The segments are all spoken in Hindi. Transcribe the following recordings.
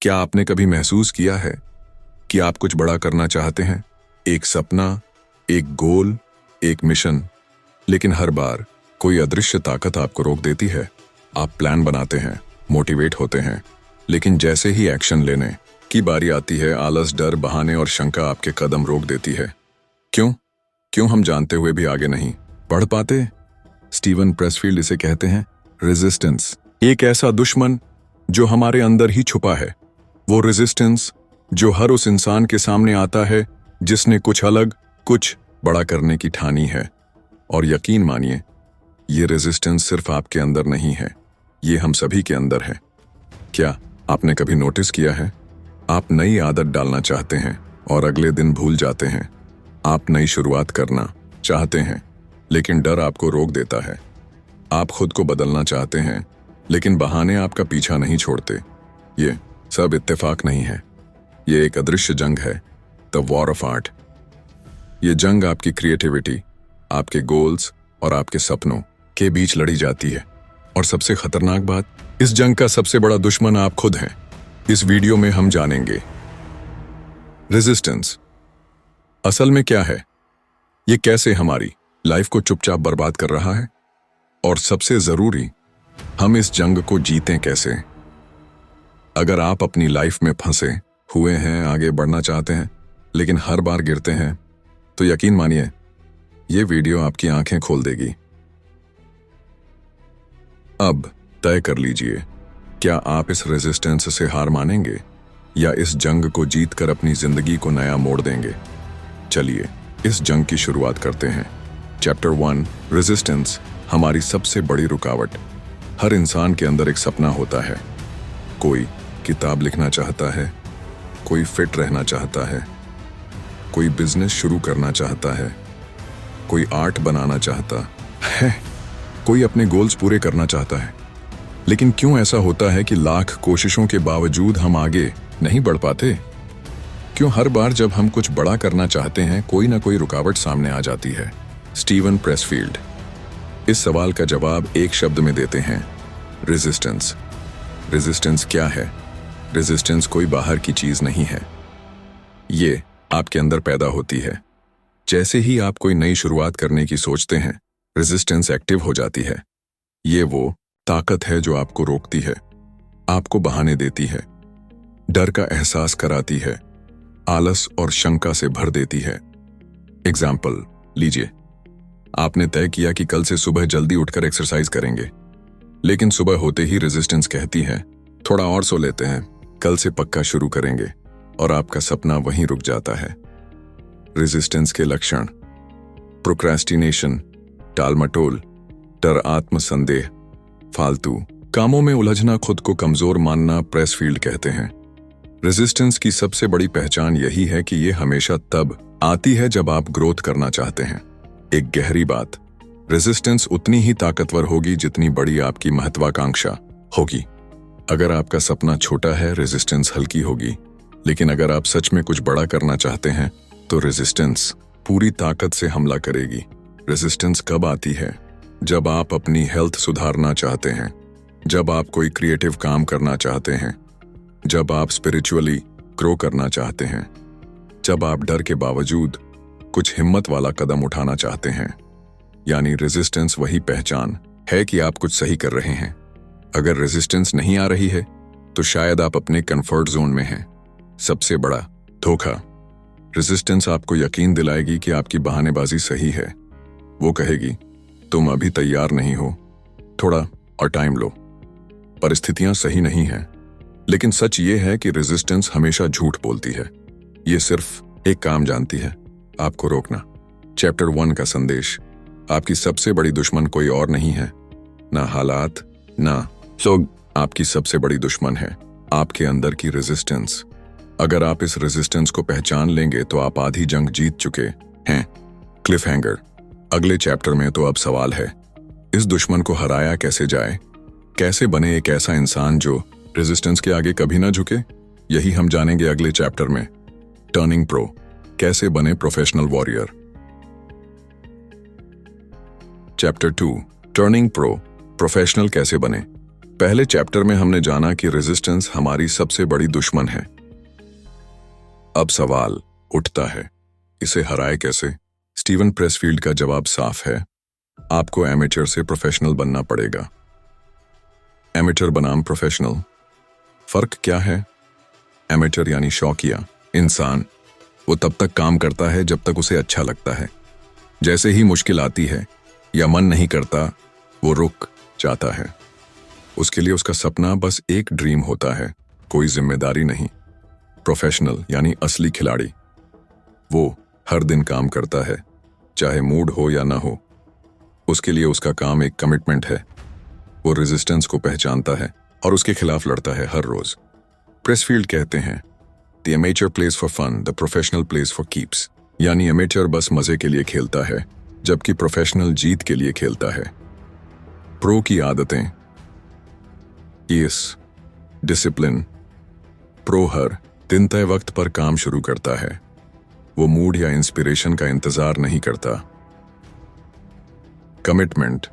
क्या आपने कभी महसूस किया है कि आप कुछ बड़ा करना चाहते हैं? एक सपना, एक गोल, एक मिशन, लेकिन हर बार कोई अदृश्य ताकत आपको रोक देती है। आप प्लान बनाते हैं, मोटिवेट होते हैं, लेकिन जैसे ही एक्शन लेने की बारी आती है, आलस, डर, बहाने और शंका आपके कदम रोक देती है। क्यों? क्यों हम जानते हुए भी आगे नहीं बढ़ पाते? स्टीवन प्रेसफील्ड इसे कहते हैं रेजिस्टेंस। एक ऐसा दुश्मन जो हमारे अंदर ही छुपा है। वो रेजिस्टेंस जो हर उस इंसान के सामने आता है जिसने कुछ अलग, कुछ बड़ा करने की ठानी है। और यकीन मानिए, ये रेजिस्टेंस सिर्फ आपके अंदर नहीं है, ये हम सभी के अंदर है। क्या आपने कभी नोटिस किया है? आप नई आदत डालना चाहते हैं और अगले दिन भूल जाते हैं। आप नई शुरुआत करना चाहते हैं, लेकिन डर आपको रोक देता है। आप खुद को बदलना चाहते हैं, लेकिन बहाने आपका पीछा नहीं छोड़ते। ये सब इत्तेफाक नहीं है, ये एक अदृश्य जंग है, द वॉर ऑफ आर्ट। ये जंग आपकी क्रिएटिविटी, आपके गोल्स और आपके सपनों के बीच लड़ी जाती है। और सबसे खतरनाक बात, इस जंग का सबसे बड़ा दुश्मन आप खुद हैं। इस वीडियो में हम जानेंगे रेजिस्टेंस असल में क्या है, ये कैसे हमारी लाइफ को चुपचाप बर्बाद कर रहा है, और सबसे जरूरी, हम इस जंग को जीतें कैसे। अगर आप अपनी लाइफ में फंसे हुए हैं, आगे बढ़ना चाहते हैं लेकिन हर बार गिरते हैं, तो यकीन मानिए ये वीडियो आपकी आंखें खोल देगी। अब तय कर लीजिए, क्या आप इस रेजिस्टेंस से हार मानेंगे या इस जंग को जीतकर अपनी जिंदगी को नया मोड़ देंगे। चलिए इस जंग की शुरुआत करते हैं। चैप्टर 1, रेजिस्टेंस, हमारी सबसे बड़ी रुकावट। हर इंसान के अंदर एक सपना होता है। कोई किताब लिखना चाहता है, कोई फिट रहना चाहता है, कोई बिजनेस शुरू करना चाहता है, कोई आर्ट बनाना चाहता है, कोई अपने गोल्स पूरे करना चाहता है। लेकिन क्यों ऐसा होता है कि लाख कोशिशों के बावजूद हम आगे नहीं बढ़ पाते? क्यों हर बार जब हम कुछ बड़ा करना चाहते हैं, कोई ना कोई रुकावट सामने आ जाती है? स्टीवन प्रेसफील्ड इस सवाल का जवाब एक शब्द में देते हैं, रेजिस्टेंस। रेजिस्टेंस क्या है? रेजिस्टेंस कोई बाहर की चीज नहीं है, ये आपके अंदर पैदा होती है। जैसे ही आप कोई नई शुरुआत करने की सोचते हैं, रेजिस्टेंस एक्टिव हो जाती है। ये वो ताकत है जो आपको रोकती है, आपको बहाने देती है, डर का एहसास कराती है, आलस और शंका से भर देती है। एग्जाम्पल लीजिए, आपने तय किया कि कल से सुबह जल्दी उठकर एक्सरसाइज करेंगे, लेकिन सुबह होते ही रेजिस्टेंस कहती है थोड़ा और सो लेते हैं, कल से पक्का शुरू करेंगे, और आपका सपना वहीं रुक जाता है। रेजिस्टेंस के लक्षण: प्रोक्रेस्टिनेशन, टालमटोल, डर, आत्मसंदेह, फालतू कामों में उलझना, खुद को कमजोर मानना, प्रेसफील्ड कहते हैं। रेजिस्टेंस की सबसे बड़ी पहचान यही है कि ये हमेशा तब आती है जब आप ग्रोथ करना चाहते हैं। एक गहरी बात, रेजिस्टेंस उतनी ही ताकतवर होगी जितनी बड़ी आपकी महत्वाकांक्षा होगी। अगर आपका सपना छोटा है, रेजिस्टेंस हल्की होगी, लेकिन अगर आप सच में कुछ बड़ा करना चाहते हैं तो रेजिस्टेंस पूरी ताकत से हमला करेगी। रेजिस्टेंस कब आती है? जब आप अपनी हेल्थ सुधारना चाहते हैं, जब आप कोई क्रिएटिव काम करना चाहते हैं, जब आप स्पिरिचुअली ग्रो करना चाहते हैं, जब आप डर के बावजूद कुछ हिम्मत वाला कदम उठाना चाहते हैं। यानी रेजिस्टेंस वही पहचान है कि आप कुछ सही कर रहे हैं। अगर रेजिस्टेंस नहीं आ रही है तो शायद आप अपने कंफर्ट जोन में हैं। सबसे बड़ा धोखा, रेजिस्टेंस आपको यकीन दिलाएगी कि आपकी बहानेबाजी सही है। वो कहेगी तुम अभी तैयार नहीं हो, थोड़ा और टाइम लो, परिस्थितियां सही नहीं हैं। लेकिन सच ये है कि रेजिस्टेंस हमेशा झूठ बोलती है। ये सिर्फ एक काम जानती है, आपको रोकना। चैप्टर 1 का संदेश, आपकी सबसे बड़ी दुश्मन कोई और नहीं है, ना हालात, ना लोग। आपकी सबसे बड़ी दुश्मन है आपके अंदर की रेजिस्टेंस। अगर आप इस रेजिस्टेंस को पहचान लेंगे तो आप आधी जंग जीत चुके हैं। क्लिफ हैंगर, अगले चैप्टर में तो अब सवाल है, इस दुश्मन को हराया कैसे जाए? कैसे बने एक ऐसा इंसान जो रेजिस्टेंस के आगे कभी ना झुके? यही हम जानेंगे अगले चैप्टर में। टर्निंग प्रो, कैसे बने professional warrior. Chapter 2, turning pro, professional कैसे बने। पहले चैप्टर में हमने जाना कि रेजिस्टेंस हमारी सबसे बड़ी दुश्मन है। अब सवाल उठता है, इसे हराए कैसे? स्टीवन प्रेसफील्ड का जवाब साफ है, आपको एमेचर से प्रोफेशनल बनना पड़ेगा। एमेचर बनाम प्रोफेशनल, फर्क क्या है? एमेचर यानी शौकिया इंसान, वो तब तक काम करता है जब तक उसे अच्छा लगता है। जैसे ही मुश्किल आती है या मन नहीं करता, वो रुक जाता है। उसके लिए उसका सपना बस एक ड्रीम होता है, कोई जिम्मेदारी नहीं। प्रोफेशनल यानी असली खिलाड़ी, वो हर दिन काम करता है, चाहे मूड हो या ना हो। उसके लिए उसका काम एक कमिटमेंट है। वो रेजिस्टेंस को पहचानता है और उसके खिलाफ लड़ता है हर रोज। प्रेसफील्ड कहते हैं, the amateur plays for fun, the professional plays for keeps. यानी एमेचर बस मजे के लिए खेलता है, जबकि प्रोफेशनल जीत के लिए खेलता है। प्रो की आदतें, डिसिप्लिन। प्रो हर दिन तय वक्त पर काम शुरू करता है। वो मूड या इंस्पिरेशन का इंतजार नहीं करता। कमिटमेंट,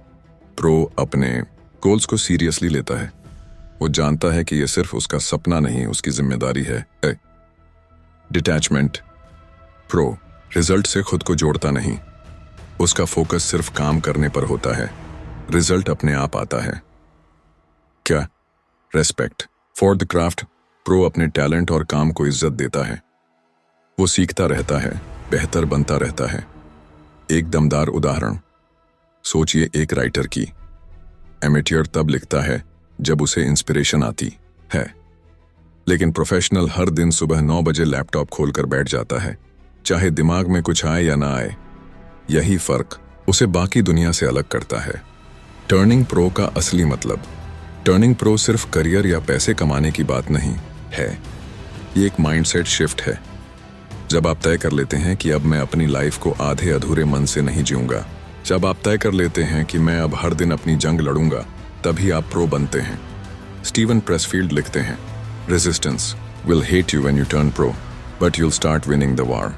प्रो अपने गोल्स को सीरियसली लेता है। वो जानता है कि यह सिर्फ उसका सपना नहीं, उसकी जिम्मेदारी है। डिटैचमेंट, प्रो रिजल्ट से खुद को जोड़ता नहीं। उसका फोकस सिर्फ काम करने पर होता है, रिजल्ट अपने आप आता है। क्या? Respect for the craft, pro अपने टैलेंट और काम को इज्जत देता है। वो सीखता रहता है, बेहतर बनता रहता है। एक दमदार उदाहरण सोचिए, एक राइटर की। एमेच्योर तब लिखता है जब उसे इंस्पिरेशन आती है, लेकिन प्रोफेशनल हर दिन सुबह 9 बजे लैपटॉप खोलकर बैठ जाता है, चाहे दिमाग में कुछ आए या ना आए। यही फर्क उसे बाकी दुनिया से अलग करता है। टर्निंग प्रो का असली मतलब, टर्निंग प्रो सिर्फ करियर या पैसे कमाने की बात नहीं है, ये एक माइंडसेट शिफ्ट है। जब आप तय कर लेते हैं कि अब मैं अपनी लाइफ को आधे अधूरे मन से नहीं जीऊंगा, जब आप तय कर लेते हैं कि मैं अब हर दिन अपनी जंग लड़ूंगा, तभी आप प्रो बनते हैं। स्टीवन प्रेसफील्ड लिखते हैं, resistance will hate you when U turn pro, but you'll start winning the war.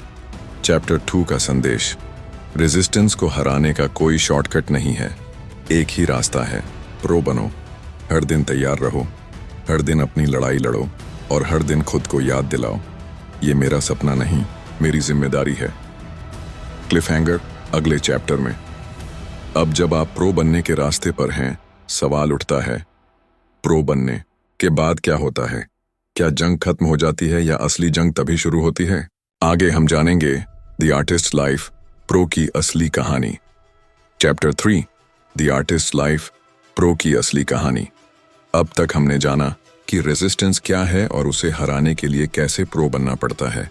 Chapter 2 का संदेश, रेजिस्टेंस को हराने का कोई शॉर्टकट नहीं है, एक ही रास्ता है, प्रो बनो। हर दिन तैयार रहो, हर दिन अपनी लड़ाई लड़ो और हर दिन खुद को याद दिलाओ, ये मेरा सपना नहीं, मेरी जिम्मेदारी है। क्लिफ हैंगर अगले चैप्टर में। अब जब आप प्रो बनने के रास्ते पर हैं, सवाल उठता है, प्रो बनने के बाद क्या होता है? क्या जंग खत्म हो जाती है या असली जंग तभी शुरू होती है? आगे हम जानेंगे द आर्टिस्ट लाइफ, प्रो की असली कहानी। Chapter 3, the artist life, pro की असली कहानी। अब तक हमने जाना कि रेजिस्टेंस क्या है और उसे हराने के लिए कैसे प्रो बनना पड़ता है,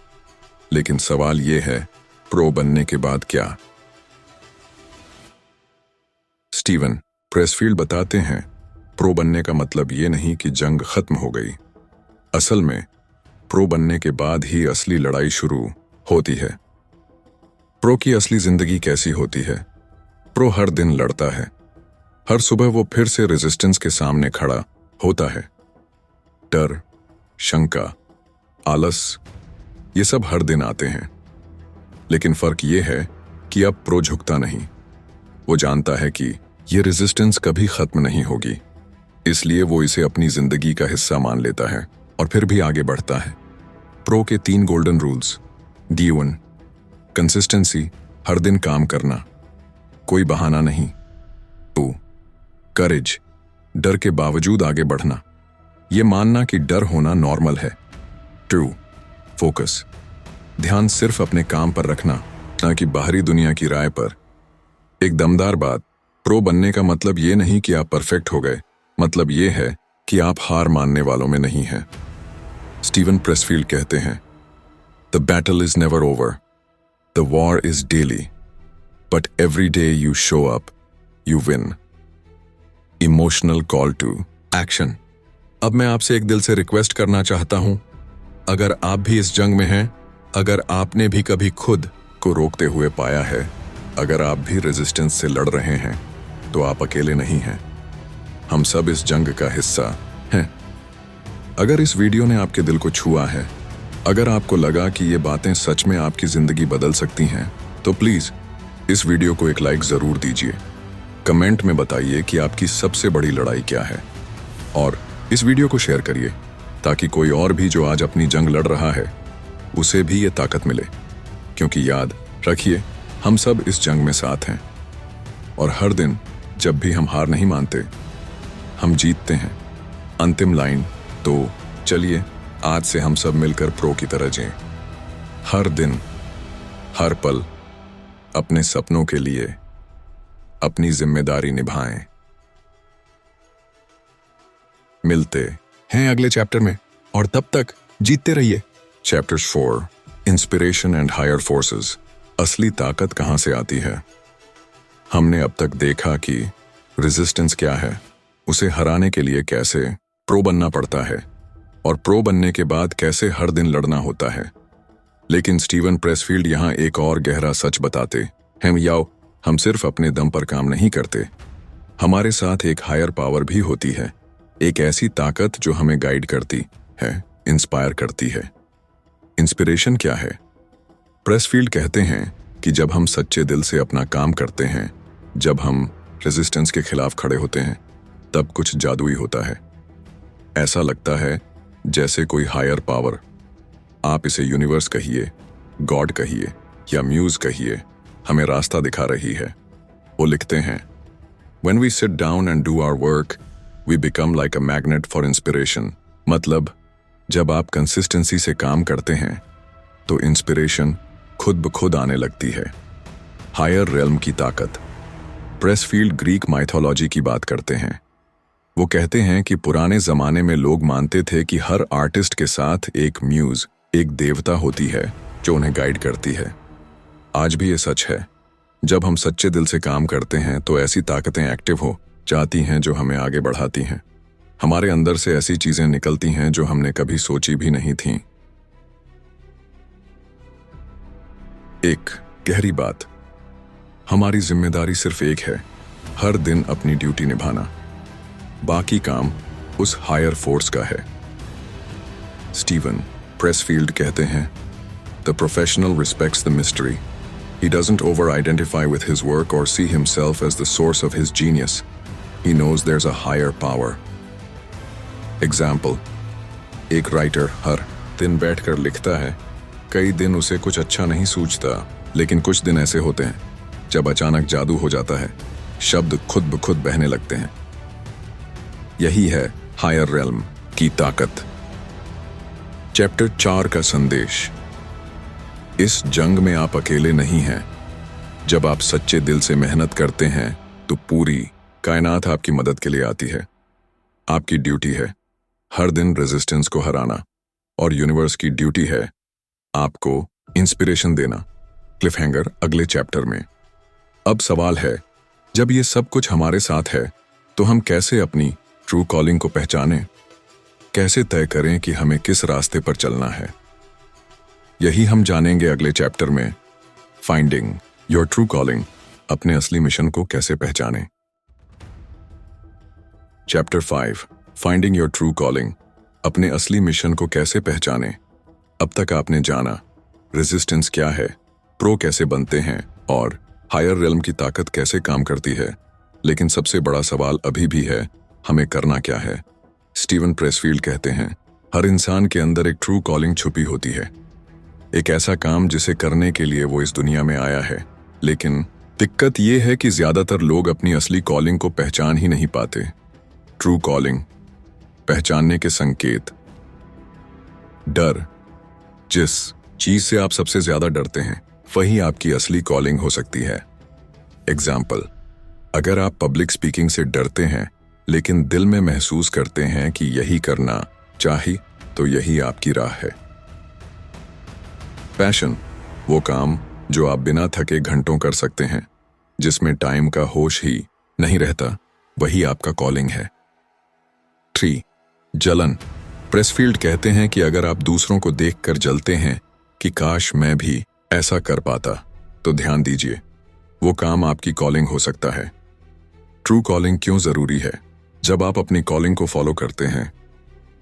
लेकिन सवाल यह है, प्रो बनने के बाद क्या? स्टीवन प्रेसफील्ड बताते हैं, प्रो बनने का मतलब ये नहीं कि जंग खत्म हो गई। असल में प्रो बनने के बाद ही असली लड़ाई शुरू होती है। प्रो की असली जिंदगी कैसी होती है? प्रो हर दिन लड़ता है, हर सुबह वो फिर से रेजिस्टेंस के सामने खड़ा होता है। डर, शंका, आलस, ये सब हर दिन आते हैं, लेकिन फर्क ये है कि अब प्रो झुकता नहीं। वो जानता है कि ये रेजिस्टेंस कभी खत्म नहीं होगी, इसलिए वो इसे अपनी जिंदगी का हिस्सा मान लेता है और फिर भी आगे बढ़ता है। प्रो के 3 गोल्डन रूल्स। D1, कंसिस्टेंसी, हर दिन काम करना, कोई बहाना नहीं। 2, करेज, डर के बावजूद आगे बढ़ना, ये मानना कि डर होना नॉर्मल है। 2, फोकस, ध्यान सिर्फ अपने काम पर रखना, ना कि बाहरी दुनिया की राय पर। एक दमदार बात, प्रो बनने का मतलब ये नहीं कि आप परफेक्ट हो गए, मतलब ये है कि आप हार मानने वालों में नहीं हैं। स्टीवन प्रेसफील्ड कहते हैं, the battle is never over, the war is daily, but every day you show up, you win. Emotional call to action. अब मैं आपसे एक दिल से रिक्वेस्ट करना चाहता हूं, अगर आप भी इस जंग में हैं, अगर आपने भी कभी खुद को रोकते हुए पाया है, अगर आप भी रेजिस्टेंस से लड़ रहे हैं, तो आप अकेले नहीं हैं। हम सब इस जंग का हिस्सा हैं। अगर इस वीडियो ने आपके दिल को छुआ है, अगर आपको लगा कि ये बातें सच में आपकी जिंदगी बदल सकती हैं, तो प्लीज इस वीडियो को एक लाइक जरूर दीजिए। कमेंट में बताइए कि आपकी सबसे बड़ी लड़ाई क्या है और इस वीडियो को शेयर करिए ताकि कोई और भी जो आज अपनी जंग लड़ रहा है उसे भी ये ताकत मिले, क्योंकि याद रखिए हम सब इस जंग में साथ हैं और हर दिन जब भी हम हार नहीं मानते हम जीतते हैं। अंतिम लाइन, तो चलिए आज से हम सब मिलकर प्रो की तरह जिएं। हर दिन हर पल अपने सपनों के लिए अपनी जिम्मेदारी निभाएं। मिलते हैं अगले चैप्टर में और तब तक जीतते रहिए। Chapter 4, inspiration and higher forces. असली ताकत कहां से आती है? हमने अब तक देखा कि रेजिस्टेंस क्या है, उसे हराने के लिए कैसे प्रो बनना पड़ता है और प्रो बनने के बाद कैसे हर दिन लड़ना होता है। लेकिन स्टीवन प्रेसफील्ड यहां एक और गहरा सच बताते हैं, याओ हम सिर्फ अपने दम पर काम नहीं करते, हमारे साथ एक हायर पावर भी होती है, एक ऐसी ताकत जो हमें गाइड करती है, इंस्पायर करती है। इंस्पिरेशन क्या है? प्रेसफील्ड कहते हैं कि जब हम सच्चे दिल से अपना काम करते हैं, जब हम रेजिस्टेंस के खिलाफ खड़े होते हैं, तब कुछ जादुई होता है। ऐसा लगता है जैसे कोई हायर पावर, आप इसे यूनिवर्स कहिए, गॉड कहिए या म्यूज कहिए, हमें रास्ता दिखा रही है। वो लिखते हैं, When we sit down and do our work, we become like a magnet for inspiration। मतलब जब आप कंसिस्टेंसी से काम करते हैं तो इंस्पिरेशन खुद ब खुद आने लगती है। हायर रेल्म की ताकत। प्रेसफील्ड ग्रीक माइथोलॉजी की बात करते हैं। वो कहते हैं कि पुराने जमाने में लोग मानते थे कि हर आर्टिस्ट के साथ एक म्यूज, एक देवता होती है जो उन्हें गाइड करती है। आज भी ये सच है। जब हम सच्चे दिल से काम करते हैं तो ऐसी ताकतें एक्टिव हो जाती हैं जो हमें आगे बढ़ाती हैं। हमारे अंदर से ऐसी चीजें निकलती हैं जो हमने कभी सोची भी नहीं थीं। एक गहरी बात, हमारी जिम्मेदारी सिर्फ एक है, हर दिन अपनी ड्यूटी निभाना, बाकी काम उस हायर फोर्स का है। स्टीवन प्रेसफील्ड कहते हैं, the professional respects the mystery. He doesn't over-identify with his work or see himself as the source of his genius. He knows there's a higher power. Example, एक राइटर हर दिन बैठकर लिखता है। कई दिन उसे कुछ अच्छा नहीं सूझता, लेकिन कुछ दिन ऐसे होते हैं जब अचानक जादू हो जाता है, शब्द खुद ब खुद बहने लगते हैं। यही है हायर रेल्म की ताकत। चैप्टर 4 का संदेश। इस जंग में आप अकेले नहीं हैं। जब आप सच्चे दिल से मेहनत करते हैं तो पूरी कायनात आपकी मदद के लिए आती है। आपकी ड्यूटी है हर दिन रेजिस्टेंस को हराना और यूनिवर्स की ड्यूटी है आपको इंस्पिरेशन देना। क्लिफहैंगर अगले चैप्टर में। अब सवाल है, जब ये सब कुछ हमारे साथ है तो हम कैसे अपनी ट्रू कॉलिंग को पहचानें? कैसे तय करें कि हमें किस रास्ते पर चलना है? यही हम जानेंगे अगले चैप्टर में। Finding your true calling. अपने असली मिशन को कैसे पहचानें? Chapter 5, finding your true calling. अपने असली मिशन को कैसे पहचानें? अब तक आपने जाना रेजिस्टेंस क्या है, प्रो कैसे बनते हैं और हायर रेल्म की ताकत कैसे काम करती है। लेकिन सबसे बड़ा सवाल अभी भी है, हमें करना क्या है? स्टीवन प्रेसफील्ड कहते हैं, हर इंसान के अंदर एक ट्रू कॉलिंग छुपी होती है, एक ऐसा काम जिसे करने के लिए वो इस दुनिया में आया है। लेकिन दिक्कत ये है कि ज्यादातर लोग अपनी असली कॉलिंग को पहचान ही नहीं पाते। ट्रू कॉलिंग पहचानने के संकेत। डर। जिस चीज से आप सबसे ज्यादा डरते हैं वही आपकी असली कॉलिंग हो सकती है। एग्जाम्पल, अगर आप पब्लिक स्पीकिंग से डरते हैं लेकिन दिल में महसूस करते हैं कि यही करना चाहिए, तो यही आपकी राह है। पैशन, वो काम जो आप बिना थके घंटों कर सकते हैं, जिसमें टाइम का होश ही नहीं रहता, वही आपका कॉलिंग है। 3, जलन। प्रेसफील्ड कहते हैं कि अगर आप दूसरों को देखकर जलते हैं कि काश मैं भी ऐसा कर पाता, तो ध्यान दीजिए, वो काम आपकी कॉलिंग हो सकता है। ट्रू कॉलिंग क्यों जरूरी है? जब आप अपनी कॉलिंग को फॉलो करते हैं,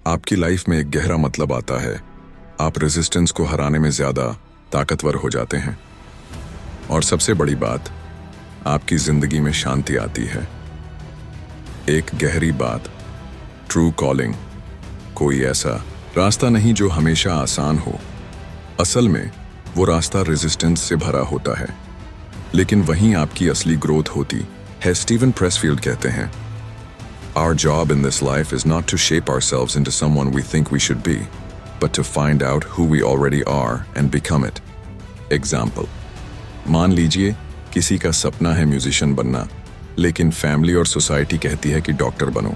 आपकी लाइफ में एक गहरा मतलब आता है। आप रेजिस्टेंस को हराने में ज्यादा ताकतवर हो जाते हैं और सबसे बड़ी बात, आपकी जिंदगी में शांति आती है। एक गहरी बात, ट्रू कॉलिंग कोई ऐसा रास्ता नहीं जो हमेशा आसान हो। असल में वो रास्ता रेजिस्टेंस से भरा होता है, लेकिन वहीं आपकी असली ग्रोथ होती है। स्टीवन प्रेसफील्ड कहते हैं, Our job in this life is not to shape ourselves into someone we think we should be, but to find out who we already are and become it. Example: मान लीजिए किसी का सपना है म्यूजिशियन बनना, लेकिन फैमिली और सोसाइटी कहती है कि डॉक्टर बनो।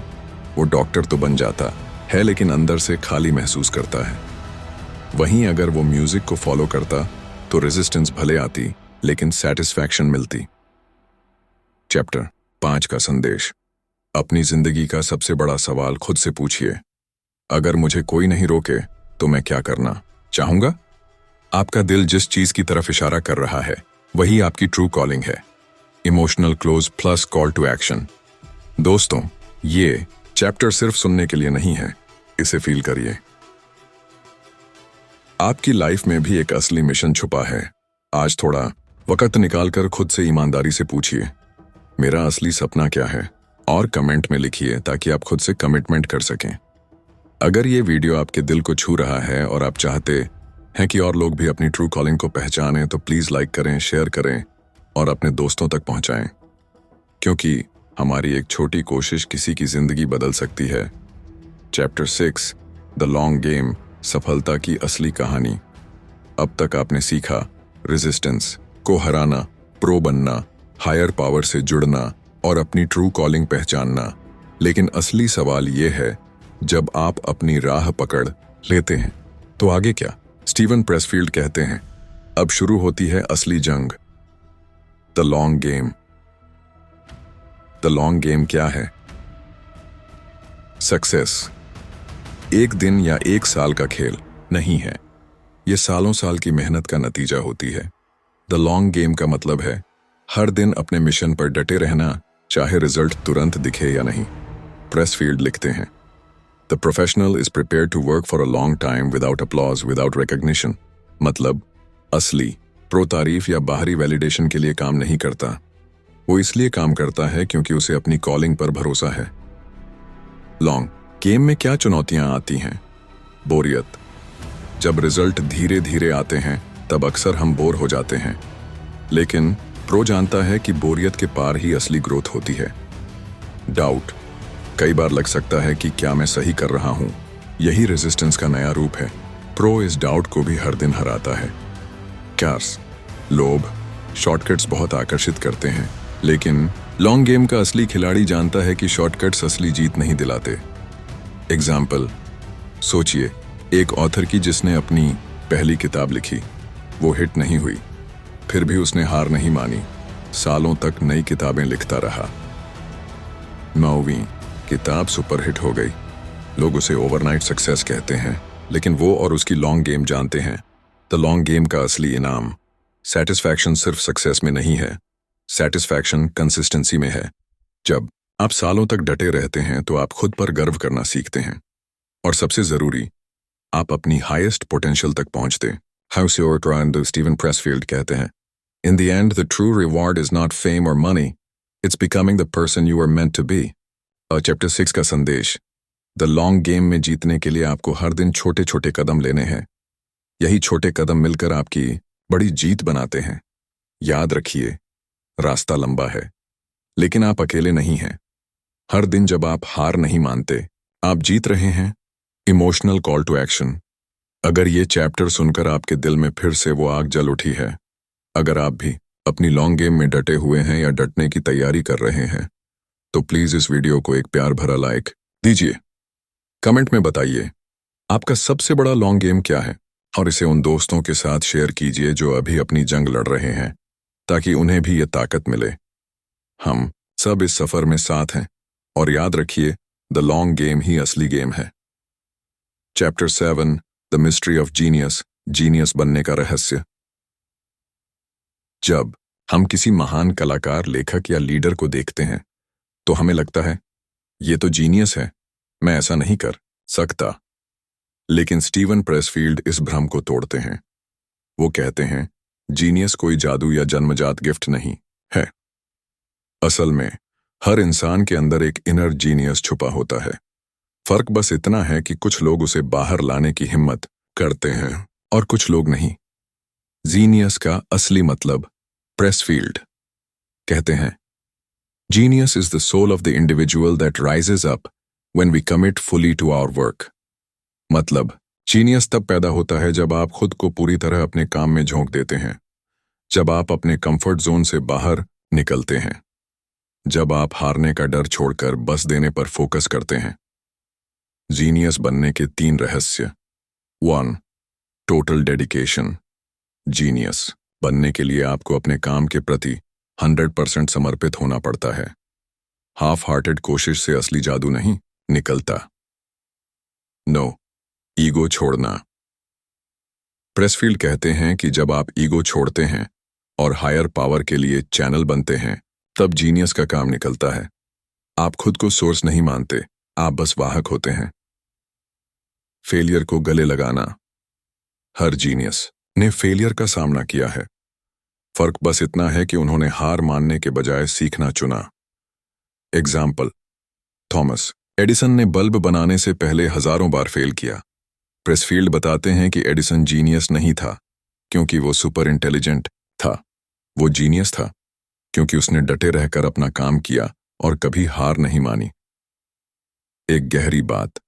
वो डॉक्टर तो बन जाता है, लेकिन अंदर से खाली महसूस करता है। वहीं अगर वो म्यूजिक को फॉलो करता तो रेजिस्टेंस भले आती, लेकिन सेटिस्फैक्शन मिलती। चैप्टर 5 का संदेश। अपनी जिंदगी का सबसे बड़ा सवाल खुद से पूछिए, अगर मुझे कोई नहीं रोके तो मैं क्या करना चाहूंगा? आपका दिल जिस चीज की तरफ इशारा कर रहा है वही आपकी ट्रू कॉलिंग है। Emotional close plus call to action. दोस्तों, ये चैप्टर सिर्फ सुनने के लिए नहीं है, इसे फील करिए। आपकी लाइफ में भी एक असली मिशन छुपा है। आज थोड़ा वक्त निकालकर खुद से ईमानदारी से पूछिए, मेरा असली सपना क्या है, और कमेंट में लिखिए ताकि आप खुद से कमिटमेंट कर सकें। अगर ये वीडियो आपके दिल को छू रहा है और आप चाहते हैं कि और लोग भी अपनी ट्रू कॉलिंग को पहचानें, तो प्लीज लाइक करें, शेयर करें और अपने दोस्तों तक पहुंचाएं, क्योंकि हमारी एक छोटी कोशिश किसी की जिंदगी बदल सकती है। चैप्टर 6 द लॉन्ग गेम, सफलता की असली कहानी। अब तक आपने सीखा रेजिस्टेंस को हराना, प्रो बनना, हायर पावर से जुड़ना और अपनी ट्रू कॉलिंग पहचानना। लेकिन असली सवाल यह है, जब आप अपनी राह पकड़ लेते हैं तो आगे क्या? स्टीवन प्रेसफील्ड कहते हैं, अब शुरू होती है असली जंग, the long game. The long game क्या है? सक्सेस एक दिन या एक साल का खेल नहीं है, यह सालों साल की मेहनत का नतीजा होती है। द लॉन्ग गेम का मतलब है हर दिन अपने मिशन पर डटे रहना, चाहे रिजल्ट तुरंत दिखे या नहीं। प्रेसफील्ड लिखते हैं, the professional is prepared to work for a long time without applause, without recognition. मतलब असली प्रो तारीफ या बाहरी वैलिडेशन के लिए काम नहीं करता, वो इसलिए काम करता है क्योंकि उसे अपनी कॉलिंग पर भरोसा है। लॉन्ग गेम में क्या चुनौतियां आती हैं? बोरियत। जब रिजल्ट धीरे धीरे आते हैं तब अक्सर हम बोर हो जाते हैं, लेकिन प्रो जानता है कि बोरियत के पार ही असली ग्रोथ होती है। डाउट। कई बार लग सकता है कि क्या मैं सही कर रहा हूं? यही रेजिस्टेंस का नया रूप है। प्रो इस डाउट को भी हर दिन हराता है। क्यार्स। लोभ। शॉर्टकट्स बहुत आकर्षित करते हैं, लेकिन लॉन्ग गेम का असली खिलाड़ी जानता है कि शॉर्टकट्स असली जीत नहीं दिलाते। एग्जाम्पल, सोचिए एक ऑथर की जिसने अपनी पहली किताब लिखी, वो हिट नहीं हुई, फिर भी उसने हार नहीं मानी, सालों तक नई किताबें लिखता रहा। 9वीं किताब सुपरहिट हो गई, लोग उसे ओवरनाइट सक्सेस कहते हैं, लेकिन वो और उसकी लॉन्ग गेम जानते हैं। द लॉन्ग गेम का असली इनाम सेटिस्फैक्शन सिर्फ सक्सेस में नहीं है, सेटिस्फैक्शन कंसिस्टेंसी में है। जब आप सालों तक डटे रहते हैं तो आप खुद पर गर्व करना सीखते हैं, और सबसे जरूरी, आप अपनी हाईएस्ट पोटेंशियल तक पहुंचते। हाउस योर स्टीवन प्रेसफील्ड कहते हैं, in the end the true reward is not fame और money, it's becoming the person you are meant to be. और चैप्टर 6 का संदेश, द लॉन्ग गेम में जीतने के लिए आपको हर दिन छोटे छोटे कदम लेने हैं। यही छोटे कदम मिलकर आपकी बड़ी जीत बनाते हैं। याद रखिए, रास्ता लंबा है, लेकिन आप अकेले नहीं हैं। हर दिन जब आप हार नहीं मानते, आप जीत रहे हैं। Emotional call to action. अगर ये चैप्टर सुनकर आपके दिल में फिर से वो आग जल उठी है, अगर आप भी अपनी लॉन्ग गेम में डटे हुए हैं या डटने की तैयारी कर रहे हैं, तो प्लीज इस वीडियो को एक प्यार भरा लाइक दीजिए। कमेंट में बताइए आपका सबसे बड़ा लॉन्ग गेम क्या है, और इसे उन दोस्तों के साथ शेयर कीजिए जो अभी अपनी जंग लड़ रहे हैं, ताकि उन्हें भी ये ताकत मिले। हम सब इस सफर में साथ हैं, और याद रखिए, द लॉन्ग गेम ही असली गेम है। Chapter 7 the mystery of genius, genius बनने का रहस्य। जब हम किसी महान कलाकार, लेखक या लीडर को देखते हैं तो हमें लगता है ये तो जीनियस है, मैं ऐसा नहीं कर सकता। लेकिन स्टीवन प्रेसफील्ड इस भ्रम को तोड़ते हैं। वो कहते हैं, जीनियस कोई जादू या जन्मजात गिफ्ट नहीं है। असल में हर इंसान के अंदर एक इनर जीनियस छुपा होता है। फर्क बस इतना है कि कुछ लोग उसे बाहर लाने की हिम्मत करते हैं और कुछ लोग नहीं। जीनियस का असली मतलब प्रेसफील्ड कहते हैं, genius is the soul of the individual that rises up when we commit fully to our work. मतलब जीनियस तब पैदा होता है जब आप खुद को पूरी तरह अपने काम में झोंक देते हैं, जब आप अपने कंफर्ट जोन से बाहर निकलते हैं, जब आप हारने का डर छोड़कर बस देने पर फोकस करते हैं। जीनियस बनने के 3 रहस्य। 1. Total dedication. जीनियस बनने के लिए आपको अपने काम के प्रति 100% समर्पित होना पड़ता है। हाफ हार्टेड कोशिश से असली जादू नहीं निकलता। नो, ईगो छोड़ना। प्रेसफील्ड कहते हैं कि जब आप ईगो छोड़ते हैं और हायर पावर के लिए चैनल बनते हैं, तब जीनियस का काम निकलता है। आप खुद को सोर्स नहीं मानते, आप बस वाहक होते हैं। फेलियर को गले लगाना। हर जीनियस ने फेलियर का सामना किया है। फर्क बस इतना है कि उन्होंने हार मानने के बजाय सीखना चुना। एग्जाम्पल, थॉमस एडिसन ने बल्ब बनाने से पहले हजारों बार फेल किया। प्रेसफील्ड बताते हैं कि एडिसन जीनियस नहीं था क्योंकि वो सुपर इंटेलिजेंट था, वो जीनियस था क्योंकि उसने डटे रहकर अपना काम किया और कभी हार नहीं मानी। एक गहरी बात,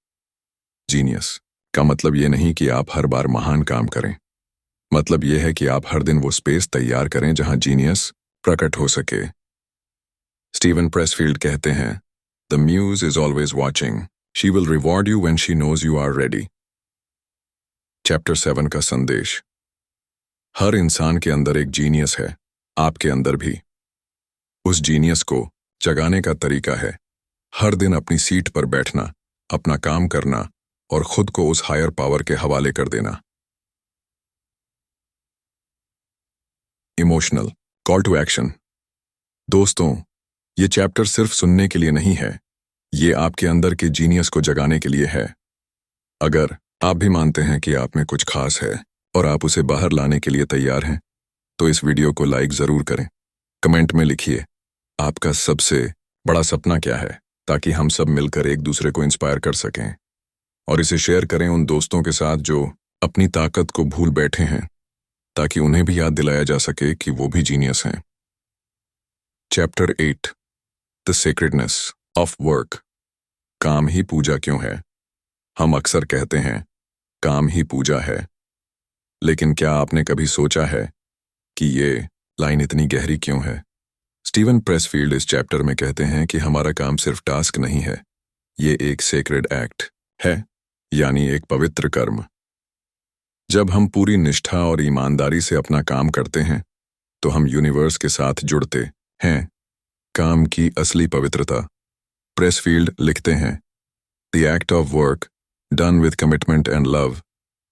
जीनियस का मतलब ये नहीं कि आप हर बार महान काम करें। मतलब यह है कि आप हर दिन वो स्पेस तैयार करें जहां जीनियस प्रकट हो सके। स्टीवन प्रेसफील्ड कहते हैं, the muse is always watching, she will reward you when she knows you are ready. Chapter 7 का संदेश। हर इंसान के अंदर एक जीनियस है, आपके अंदर भी। उस जीनियस को जगाने का तरीका है हर दिन अपनी सीट पर बैठना, अपना काम करना और खुद को उस हायर पावर के हवाले कर देना। Emotional call to action. दोस्तों, ये चैप्टर सिर्फ सुनने के लिए नहीं है, ये आपके अंदर के जीनियस को जगाने के लिए है। अगर आप भी मानते हैं कि आप में कुछ खास है और आप उसे बाहर लाने के लिए तैयार हैं, तो इस वीडियो को लाइक जरूर करें। कमेंट में लिखिए आपका सबसे बड़ा सपना क्या है, ताकि हम सब मिलकर एक दूसरे को इंस्पायर कर सकें। और इसे शेयर करें उन दोस्तों के साथ जो अपनी ताकत को भूल बैठे हैं, ताकि उन्हें भी याद दिलाया जा सके कि वो भी जीनियस हैं। Chapter 8, the sacredness of work. काम ही पूजा क्यों है? हम अक्सर कहते हैं काम ही पूजा है, लेकिन क्या आपने कभी सोचा है कि ये लाइन इतनी गहरी क्यों है? स्टीवन प्रेसफील्ड इस चैप्टर में कहते हैं कि हमारा काम सिर्फ टास्क नहीं है, ये एक सेक्रेड एक्ट है, यानी एक पवित्र कर्म। जब हम पूरी निष्ठा और ईमानदारी से अपना काम करते हैं, तो हम यूनिवर्स के साथ जुड़ते हैं। काम की असली पवित्रता। प्रेसफील्ड लिखते हैं, the act of work done with commitment and love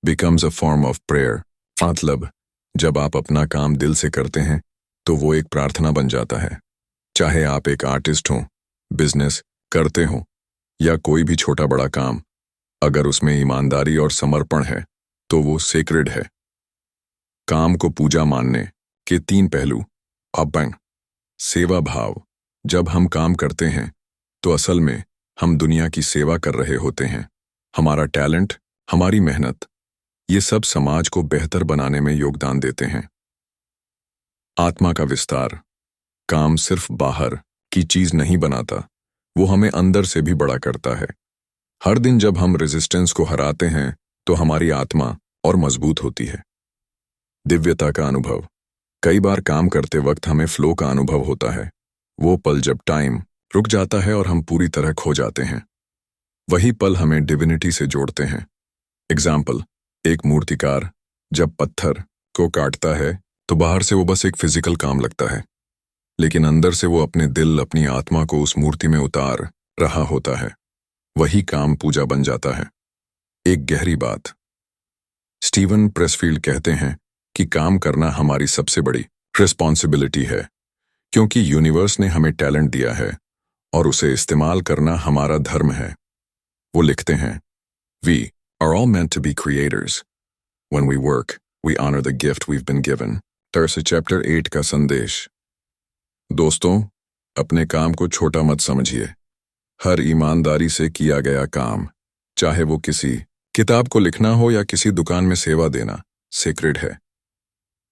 becomes a form of prayer. मतलब जब आप अपना काम दिल से करते हैं तो वो एक प्रार्थना बन जाता है। चाहे आप एक आर्टिस्ट हों, बिजनेस करते हों या कोई भी छोटा बड़ा काम, अगर उसमें ईमानदारी और समर्पण है तो वो सेक्रेड है। काम को पूजा मानने के 3 पहलू। अबंग सेवा भाव। जब हम काम करते हैं तो असल में हम दुनिया की सेवा कर रहे होते हैं। हमारा टैलेंट, हमारी मेहनत, ये सब समाज को बेहतर बनाने में योगदान देते हैं। आत्मा का विस्तार। काम सिर्फ बाहर की चीज नहीं बनाता, वो हमें अंदर से भी बड़ा करता है। हर दिन जब हम रेजिस्टेंस को हराते हैं तो हमारी आत्मा और मजबूत होती है। दिव्यता का अनुभव। कई बार काम करते वक्त हमें फ्लो का अनुभव होता है, वो पल जब टाइम रुक जाता है और हम पूरी तरह खो जाते हैं। वही पल हमें डिविनिटी से जोड़ते हैं। एग्जाम्पल, एक मूर्तिकार जब पत्थर को काटता है तो बाहर से वो बस एक फिजिकल काम लगता है, लेकिन अंदर से वो अपने दिल, अपनी आत्मा को उस मूर्ति में उतार रहा होता है। वही काम पूजा बन जाता है। एक गहरी बात। स्टीवन प्रेसफील्ड कहते हैं कि काम करना हमारी सबसे बड़ी रिस्पॉन्सिबिलिटी है, क्योंकि यूनिवर्स ने हमें टैलेंट दिया है और उसे इस्तेमाल करना हमारा धर्म है। वो लिखते हैं, We are all meant to be creators. When we work, we honor the gift we've been given. तरसे चैप्टर 8 का संदेश। दोस्तों, अपने काम को छोटा मत समझिए। हर ईमानदारी से किया गया काम चाहे वो किसी किताब को लिखना हो या किसी दुकान में सेवा देना, सेक्रेड है।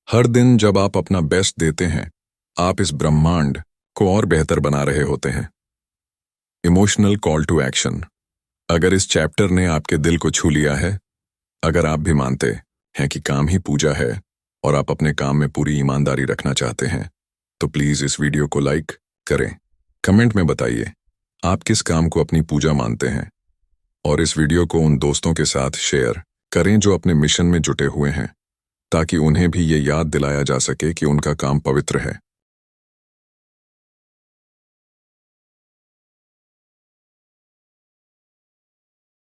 हर दिन जब आप अपना बेस्ट देते हैं, आप इस ब्रह्मांड को और बेहतर बना रहे होते हैं। Emotional call to action. अगर इस चैप्टर ने आपके दिल को छू लिया है, अगर आप भी मानते हैं कि काम ही पूजा है और आप अपने काम में पूरी ईमानदारी रखना चाहते हैं, तो प्लीज इस वीडियो को लाइक करें। कमेंट में बताइए आप किस काम को अपनी पूजा मानते हैं, और इस वीडियो को उन दोस्तों के साथ शेयर करें जो अपने मिशन में जुटे हुए हैं, ताकि उन्हें भी ये याद दिलाया जा सके कि उनका काम पवित्र है।